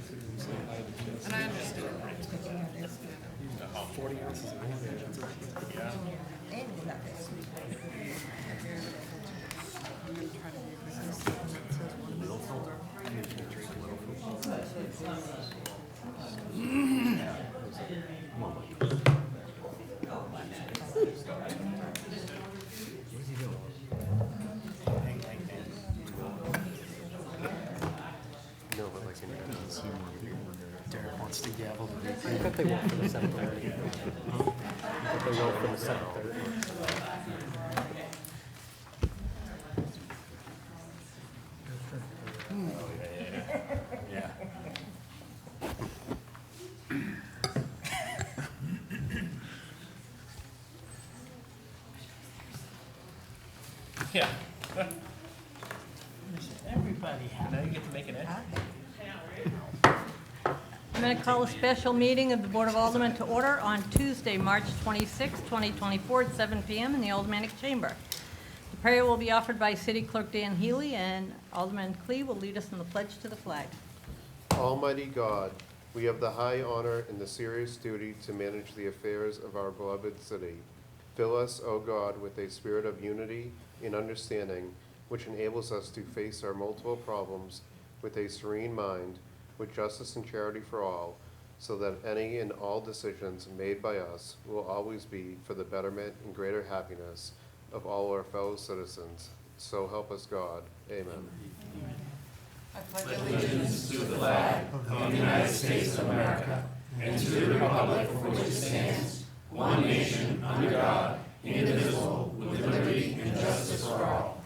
And I understand. 40 ounces of water. Yeah. And we got this. I'm going to try to read this. And it says 1 minute holder. No, but like Derek wants to gavel. I bet they will for the 7:30. I bet they will for the 7:30. Yeah. Yeah. Everybody Now you get to make an extra. I'm going to call a special meeting of the Board of Aldermen to order on Tuesday, March 26, 2024, at 7 p.m. in the Aldermanic Chamber. The prayer will be offered by City Clerk Dan Healy, and Alderman Klee will lead us in the pledge to the flag. Almighty God, we have the high honor and the serious duty to manage the affairs of our beloved city. Fill us, O God, with a spirit of unity and understanding, which enables us to face our multiple problems with a serene mind, with justice and charity for all, so that any and all decisions made by us will always be for the betterment and greater happiness of all our fellow citizens. So help us God. Amen. I pledge allegiance To the flag of the United States of America and to the republic for which it stands, one nation, under God, indivisible, with liberty and justice for all.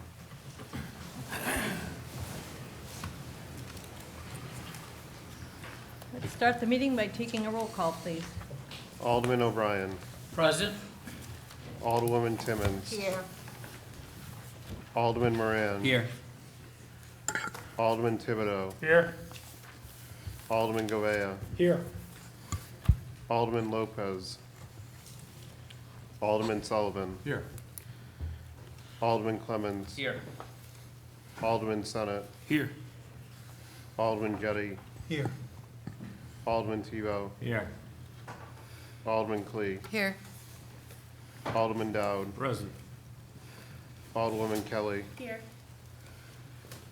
Let's start the meeting by taking a roll call, please. Alderman O'Brien. Present. Alderwoman Timmons. Here. Alderman Moran. Here. Alderman Thibodeau. Here. Alderman Govea. Here. Alderman Lopez. Alderman Sullivan. Here. Alderman Clemmons. Here. Alderman Sennett. Here. Alderman Jettie. Here. Alderman Tebow. Here. Alderman Klee. Here. Alderman Dowd. Present. Alderwoman Kelly. Here.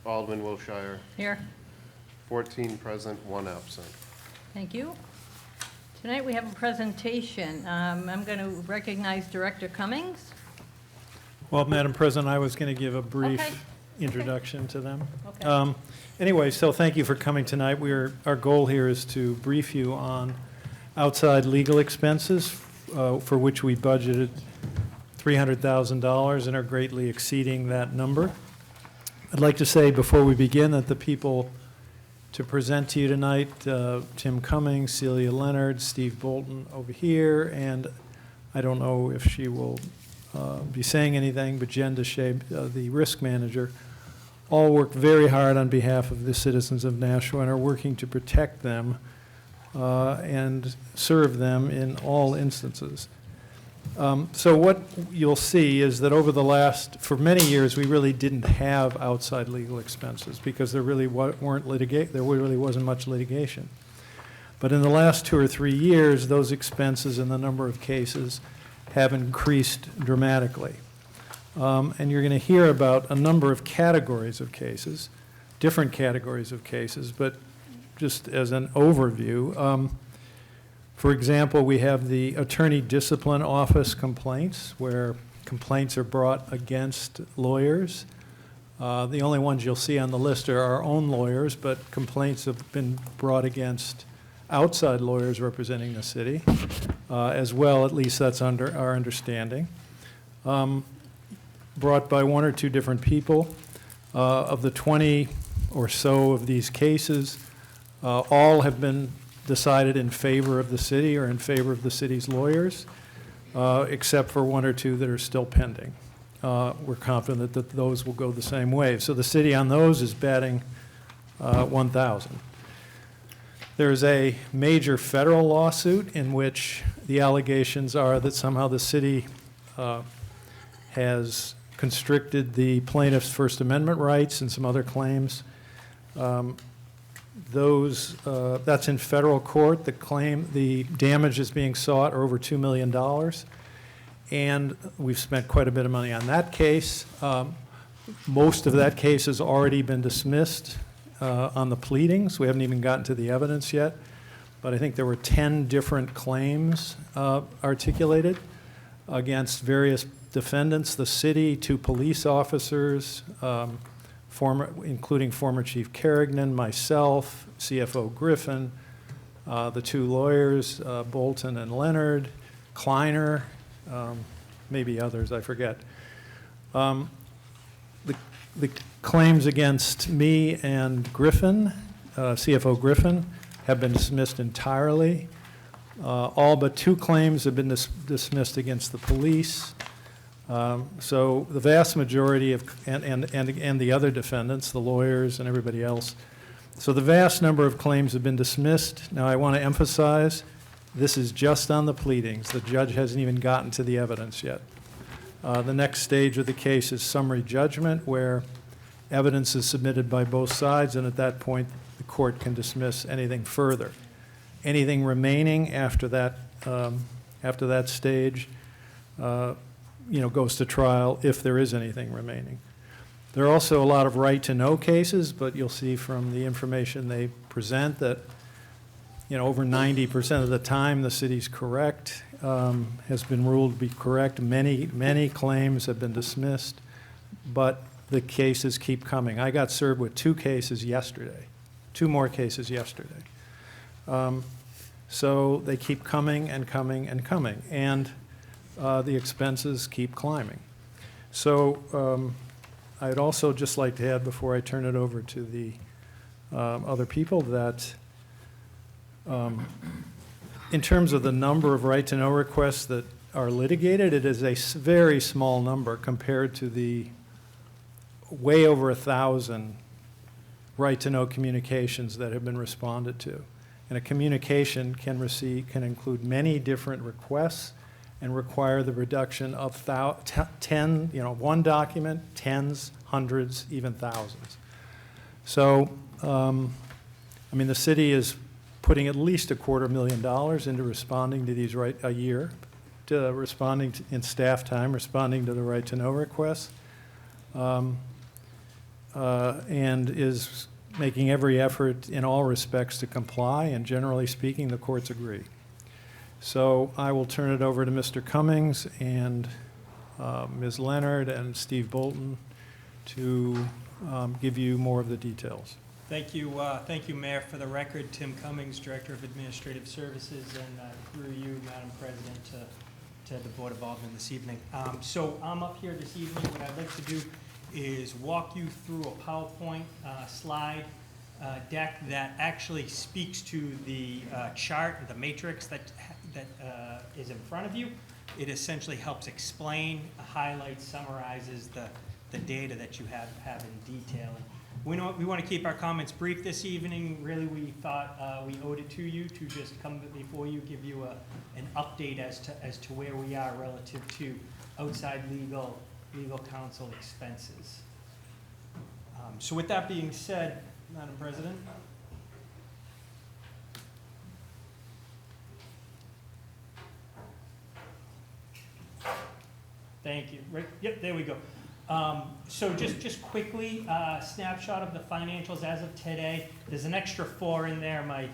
Alderman Wilshire. Here. 14 present, 1 absent. Thank you. Tonight we have a presentation. I'm going to recognize Director Cummings. Well, Madam President, I was going to give a brief Okay. introduction to them. Okay. Anyway, so thank you for coming tonight. Our goal here is to brief you on outside legal expenses for which we budgeted $300,000 and are greatly exceeding that number. I'd like to say before we begin that the people to present to you tonight, Tim Cummings, Celia Leonard, Steve Bolton over here, and I don't know if she will be saying anything, but Jen DeShay, the risk manager, all work very hard on behalf of the citizens of Nashua and are working to protect them and serve them in all instances. So what you'll see is that over the for many years, we really didn't have outside legal expenses because there really there really wasn't much litigation. But in the last 2 or 3 years, those expenses and the number of cases have increased dramatically. And you're going to hear about a number of categories of cases, different categories of cases, but just as an overview, for example, we have the Attorney Discipline Office complaints, where complaints are brought against lawyers. The only ones you'll see on the list are our own lawyers, but complaints have been brought against outside lawyers representing the city as well, at least that's under our understanding. Brought by 1 or 2 different people. Of the 20 or so of these cases, all have been decided in favor of the city or in favor of the city's lawyers, except for 1 or 2 that are still pending. We're confident that those will go the same way. So the city on those is batting 1,000. There's a major federal lawsuit in which the allegations are that somehow the city has constricted the plaintiff's First Amendment rights and some other claims. That's in federal court. The damages being sought are over $2 million. And we've spent quite a bit of money on that case. Most of that case has already been dismissed on the pleadings. We haven't even gotten to the evidence yet. But I think there were 10 different claims articulated against various defendants, the city, 2 police officers, including former Chief Carignan, myself, CFO Griffin, the 2 lawyers, Bolton and Leonard, Kleiner, maybe others, I forget. The claims against me and Griffin, CFO Griffin, have been dismissed entirely. All but 2 claims have been dismissed against the police. So the vast majority of, and the other defendants, the lawyers and everybody else. So the vast number of claims have been dismissed. Now I want to emphasize, this is just on the pleadings. The judge hasn't even gotten to the evidence yet. The next stage of the case is summary judgment, where evidence is submitted by both sides, and at that point, the court can dismiss anything further. Anything remaining after that stage, goes to trial if there is anything remaining. There are also a lot of right-to-know cases, but you'll see from the information they present that, over 90% of the time the city's correct, has been ruled to be correct. Many claims have been dismissed, but the cases keep coming. I got served with 2 cases yesterday, 2 more cases yesterday. So they keep coming and coming and coming, and the expenses keep climbing. So I'd also just like to add, before I turn it over to the other people, that in terms of the number of right-to-know requests that are litigated, it is a very small number compared to the way over 1,000 right-to-know communications that have been responded to. And a communication can include many different requests and require the reduction of 10, one document, tens, hundreds, even thousands. So, the city is putting at least $250,000 into responding to these a year, to responding in staff time, responding to the right-to-know requests, and is making every effort in all respects to comply, and generally speaking, the courts agree. So I will turn it over to Mr. Cummings and Ms. Leonard and Steve Bolton to give you more of the details. Thank you, Mayor. For the record, Tim Cummings, Director of Administrative Services, and through you, Madam President, to the Board of Aldermen this evening. So I'm up here this evening. What I'd like to do is walk you through a PowerPoint slide deck that actually speaks to the chart, the matrix that is in front of you. It essentially helps explain, highlights, summarizes the data that you have in detail. We want to keep our comments brief this evening. Really, we thought we owed it to you to just come before you, give you an update as to where we are relative to outside legal counsel expenses. So with that being said, Madam President. Thank you. Right. Yep, there we go. So just quickly, snapshot of the financials as of today. There's an extra 4 in there. My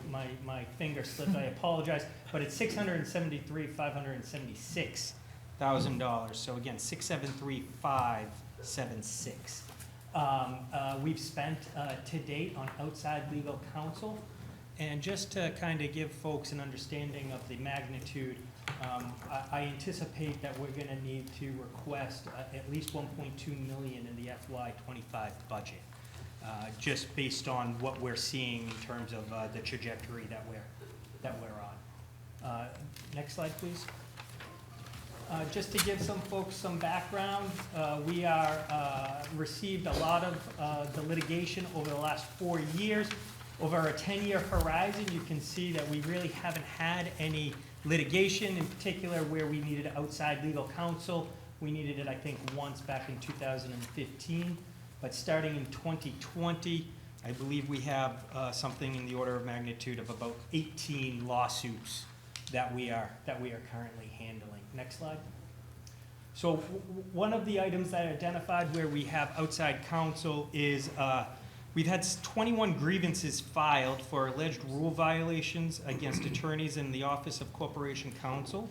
finger slipped. I apologize. But it's $673,576,000. So again, $673,576. We've spent to date on outside legal counsel. And just to kind of give folks an understanding of the magnitude, I anticipate that we're going to need to request at least $1.2 million in the FY25 budget, just based on what we're seeing in terms of the trajectory that we're on. Next slide, please. Just to give some folks some background, we received a lot of the litigation over the last 4 years. Over a 10-year horizon, you can see that we really haven't had any litigation, in particular where we needed outside legal counsel. We needed it, I think, once back in 2015. But starting in 2020, I believe we have something in the order of magnitude of about 18 lawsuits that we are currently handling. Next slide. So one of the items that I identified where we have outside counsel is we've had 21 grievances filed for alleged rule violations against attorneys in the Office of Corporation Counsel.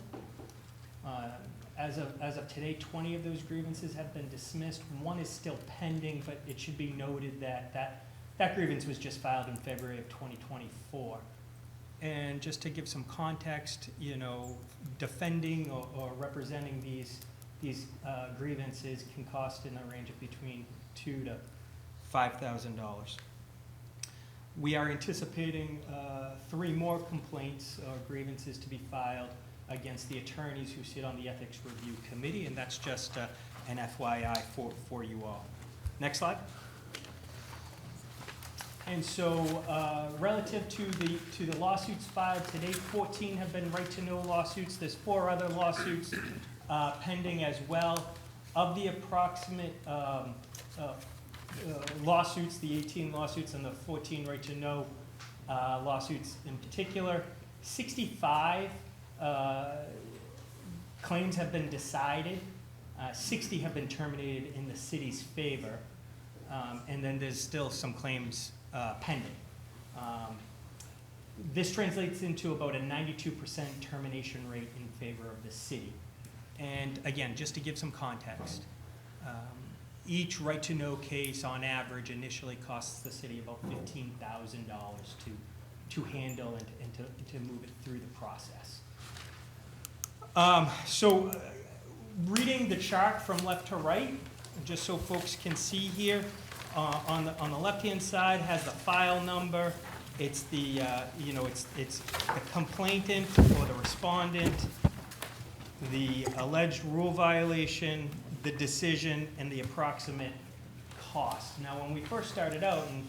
As of today, 20 of those grievances have been dismissed. One is still pending, but it should be noted that grievance was just filed in February of 2024. And just to give some context, you know, defending or representing these grievances can cost in the range of between $2,000 to $5,000. We are anticipating 3 more complaints or grievances to be filed against the attorneys who sit on the Ethics Review Committee, and that's just an FYI for you all. Next slide. And so relative to the lawsuits filed today, 14 have been right-to-know lawsuits. There's 4 other lawsuits pending as well. Of the approximate lawsuits, the 18 lawsuits and the 14 right-to-know lawsuits in particular, 65 claims have been decided. 60 have been terminated in the city's favor. And then there's still some claims pending. This translates into about a 92% termination rate in favor of the city. And again, just to give some context, each right-to-know case on average initially costs the city about $15,000 to handle and to move it through the process. Reading the chart from left to right, just so folks can see here, on the left-hand side has the file number. It's the it's the complainant or the respondent, the alleged rule violation, the decision, and the approximate cost. Now, when we first started out, and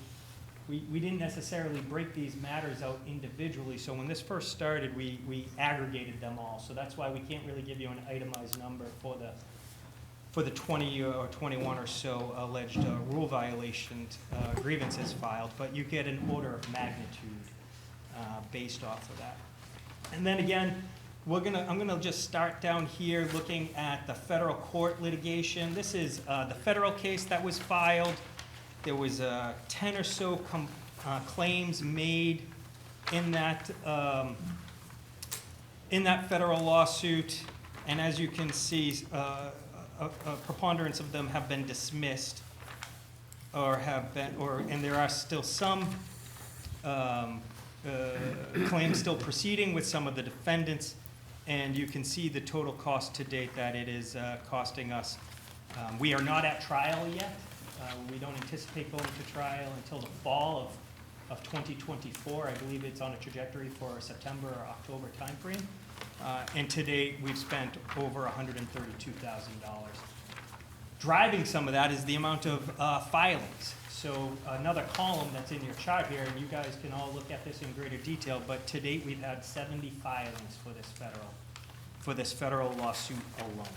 we didn't necessarily break these matters out individually, so when this first started, we aggregated them all. So that's why we can't really give you an itemized number for the 20 or 21 or so alleged rule violations grievances filed, but you get an order of magnitude based off of that. And then again, I'm gonna just start down here looking at the federal court litigation. This is the federal case that was filed. There was 10 or so claims made in that federal lawsuit, and as you can see, a preponderance of them have been dismissed, and there are still some claims still proceeding with some of the defendants, and you can see the total cost to date that it is costing us. We are not at trial yet. We don't anticipate going to trial until the fall of 2024. I believe it's on a trajectory for a September or October timeframe. And to date, we've spent over $132,000. Driving some of that is the amount of filings. So another column that's in your chart here, and you guys can all look at this in greater detail, but to date, we've had 70 filings for this federal lawsuit alone.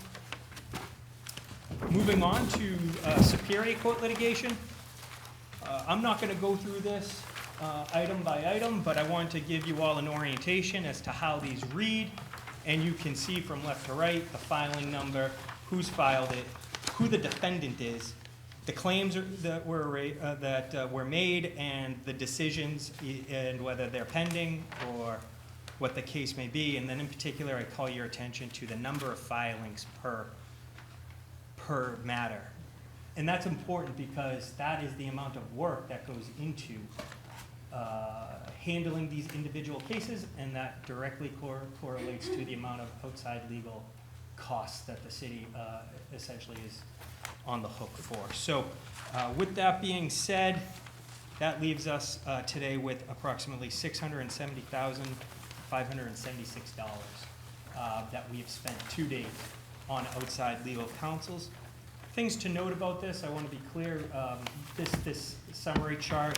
Moving on to Superior Court litigation. I'm not going to go through this item by item, but I want to give you all an orientation as to how these read. And you can see from left to right the filing number, who's filed it, who the defendant is, the claims that were made, and the decisions, and whether they're pending or what the case may be. And then in particular, I call your attention to the number of filings per matter. And that's important because that is the amount of work that goes into handling these individual cases, and that directly correlates to the amount of outside legal costs that the city essentially is on the hook for. So with that being said, that leaves us today with approximately $670,576 that we have spent to date on outside legal counsels. Things to note about this, I want to be clear, this summary chart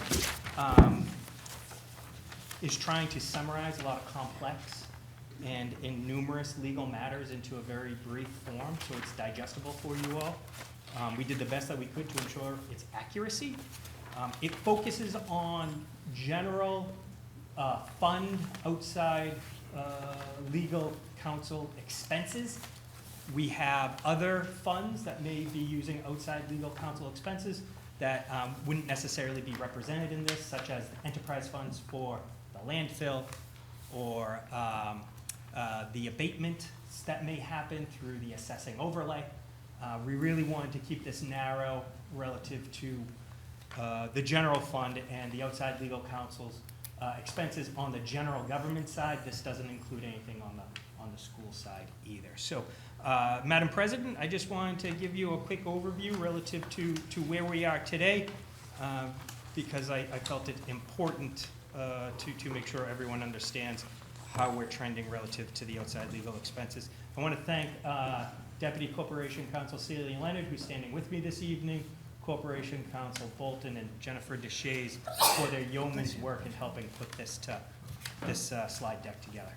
is trying to summarize a lot of complex and numerous legal matters into a very brief form, so it's digestible for you all. We did the best that we could to ensure its accuracy, It focuses on general fund outside legal counsel expenses. We have other funds that may be using outside legal counsel expenses that wouldn't necessarily be represented in this, such as enterprise funds for the landfill or the abatements that may happen through the assessing overlay. We really wanted to keep this narrow relative to the general fund and the outside legal counsel's expenses on the general government side. This doesn't include anything on the school side either. So, Madam President, I just wanted to give you a quick overview relative to where we are today, because I felt it important to make sure everyone understands how we're trending relative to the outside legal expenses. I want to thank Deputy Corporation Counsel Celia Leonard, who's standing with me this evening, Corporation Counsel Bolton and Jennifer DeShays for their yeoman's work in helping put this slide deck together.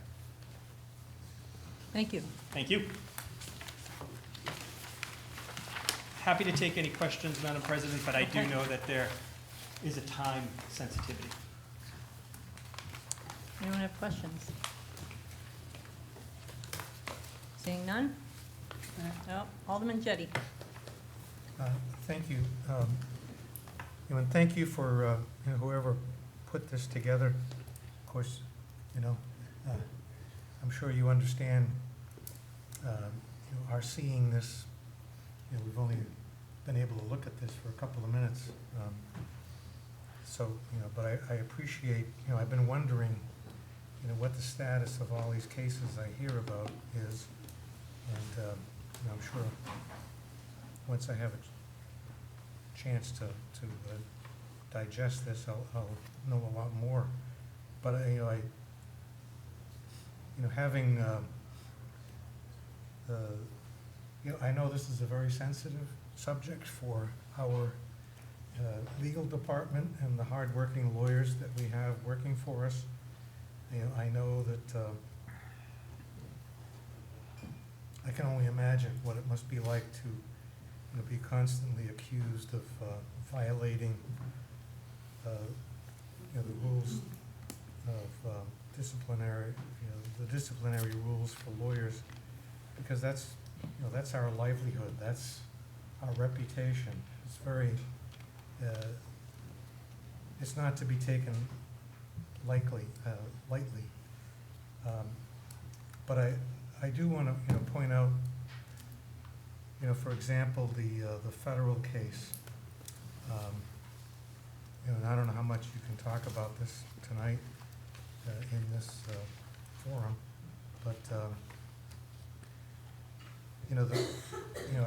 Thank you. Thank you. Happy to take any questions, Madam President, but I do know that there is a time sensitivity. Anyone have questions? Seeing none? No. Alderman Jettie. Thank you. And thank you for whoever put this together. Of course, I'm sure you understand our seeing this. We've only been able to look at this for a couple of minutes. But I appreciate, I've been wondering, what the status of all these cases I hear about is. And I'm sure once I have a chance to digest this, I'll know a lot more. But having I know this is a very sensitive subject for our legal department and the hardworking lawyers that we have working for us. I know that I can only imagine what it must be like to be constantly accused of violating the rules of disciplinary, the disciplinary rules for lawyers, because that's our livelihood, that's our reputation. It's very, it's not to be taken lightly. But I do want to point out, for example, the federal case. And I don't know how much you can talk about this tonight in this forum, but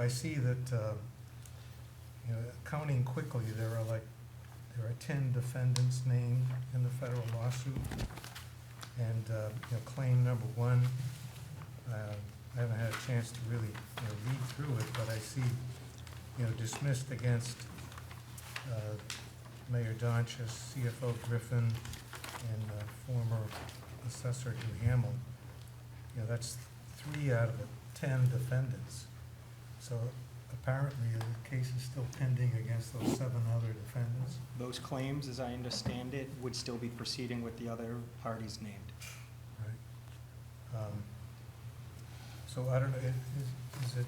I see that counting quickly, there are 10 defendants named in the federal lawsuit, and claim number 1. I haven't had a chance to really read through it, but I see dismissed against Mayor Donchis, CFO Griffin, and former Assessor Hugh Hamill. That's 3 out of the 10 defendants. So apparently the case is still pending against those 7 other defendants. Those claims, as I understand it, would still be proceeding with the other parties named. Right. So I don't know, is it,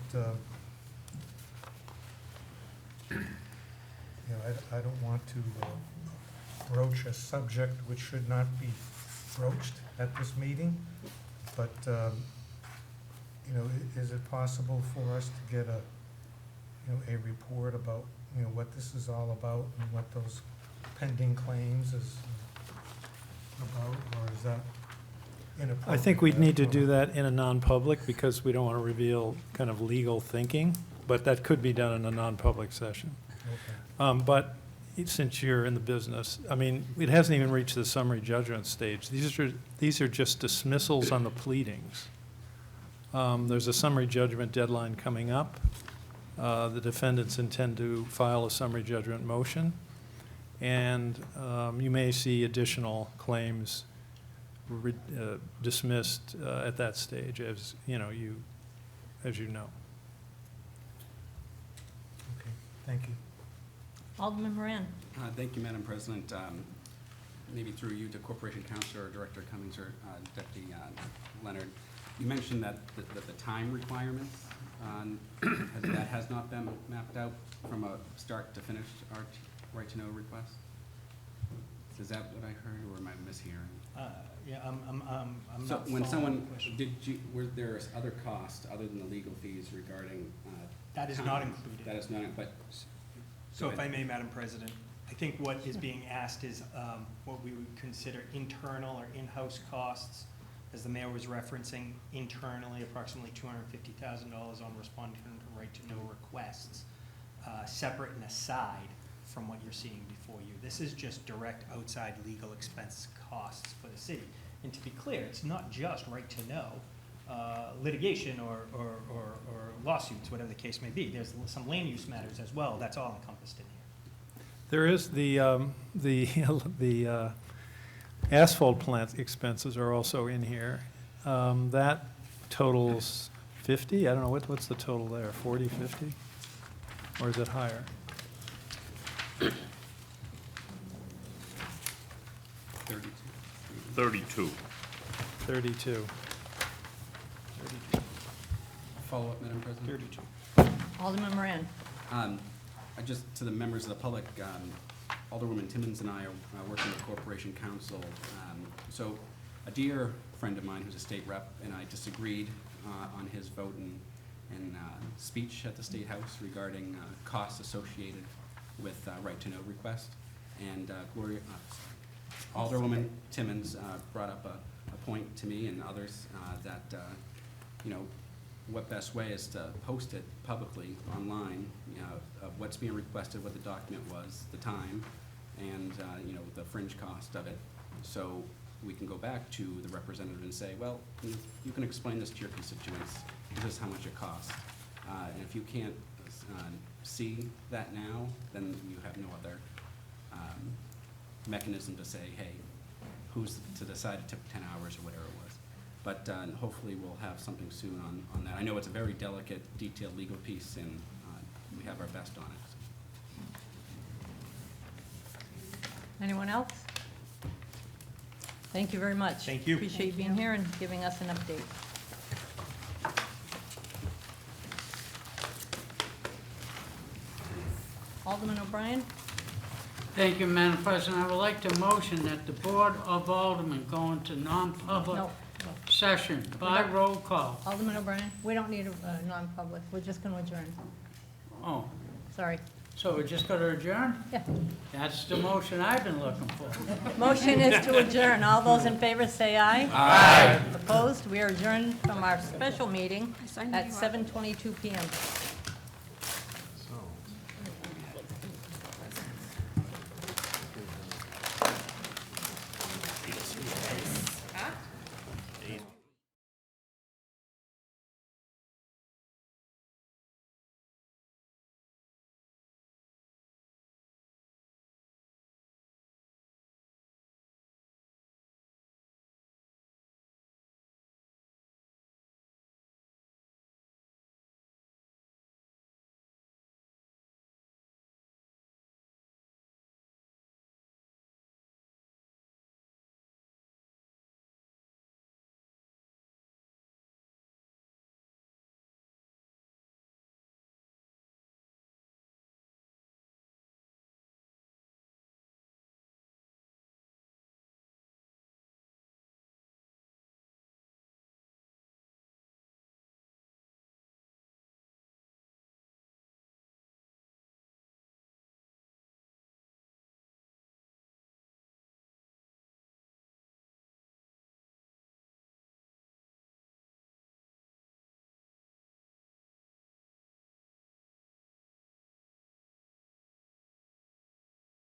I don't want to broach a subject which should not be broached at this meeting, but, is it possible for us to get a report about, what this is all about and what those pending claims is about, or is that inappropriate? I think we'd need to do that in a non-public because we don't want to reveal kind of legal thinking, but that could be done in a non-public session. Okay. But since you're in the business, I mean, it hasn't even reached the summary judgment stage. These are just dismissals on the pleadings. There's a summary judgment deadline coming up. The defendants intend to file a summary judgment motion, and you may see additional claims dismissed at that stage, as you know. Okay, thank you. Alderman Moran. Thank you, Madam President. Maybe through you to Corporation Counsel or Director Cummings or Deputy Leonard. You mentioned that the time requirements, that has not been mapped out from a start to finish our right-to-know request? Is that what I heard, or am I mishearing? Yeah, I'm So not when following someone, the question. were there other costs other than the legal fees regarding? That is time? not included. That is not, but. So Go if I ahead. may, Madam President, I think what is being asked is what we would consider internal or in-house costs. As the mayor was referencing, internally, approximately $250,000 on responding to right-to-know requests, separate and aside from what you're seeing before you. This is just direct outside legal expense costs for the city. And to be clear, it's not just right-to-know litigation or lawsuits, whatever the case may be. There's some land use matters as well. That's all encompassed in here. There is the asphalt plant expenses are also in here. That totals 50? I don't know, what's the total there, 40, 50? Or is it higher? 32. 32. Follow up, Madam President? 32. Alderman Moran. I just, to the members of the public, Alderwoman Timmons and I are working with Corporation Counsel. So a dear friend of mine who's a state rep and I disagreed on his vote and speech at the State House regarding costs associated with right-to-know request. And Alderwoman Timmons brought up a point to me and others that, what best way is to post it publicly online, of what's being requested, what the document was, the time, and, the fringe cost of it. So we can go back to the representative and say, well, you can explain this to your constituents, this is how much it costs. And if you can't see that now, then you have no other mechanism to say, hey, who's to decide to took 10 hours or whatever it was. But hopefully we'll have something soon on that. I know it's a very delicate, detailed legal piece, and we have our best on it. Anyone else? Thank you very much. Thank you. Appreciate you being here and giving us an update. Alderman O'Brien? Thank you, Madam President. I would like to motion that the Board of Aldermen go into non-public No. session by roll call. Alderman O'Brien, we don't need a non-public. We're just going to adjourn. Oh, Sorry. so we're just going to adjourn? Yeah. That's the motion I've been looking for. Motion is to adjourn. All those in favor say aye. Aye. Opposed? We are adjourned from our special meeting at 7:22 PM.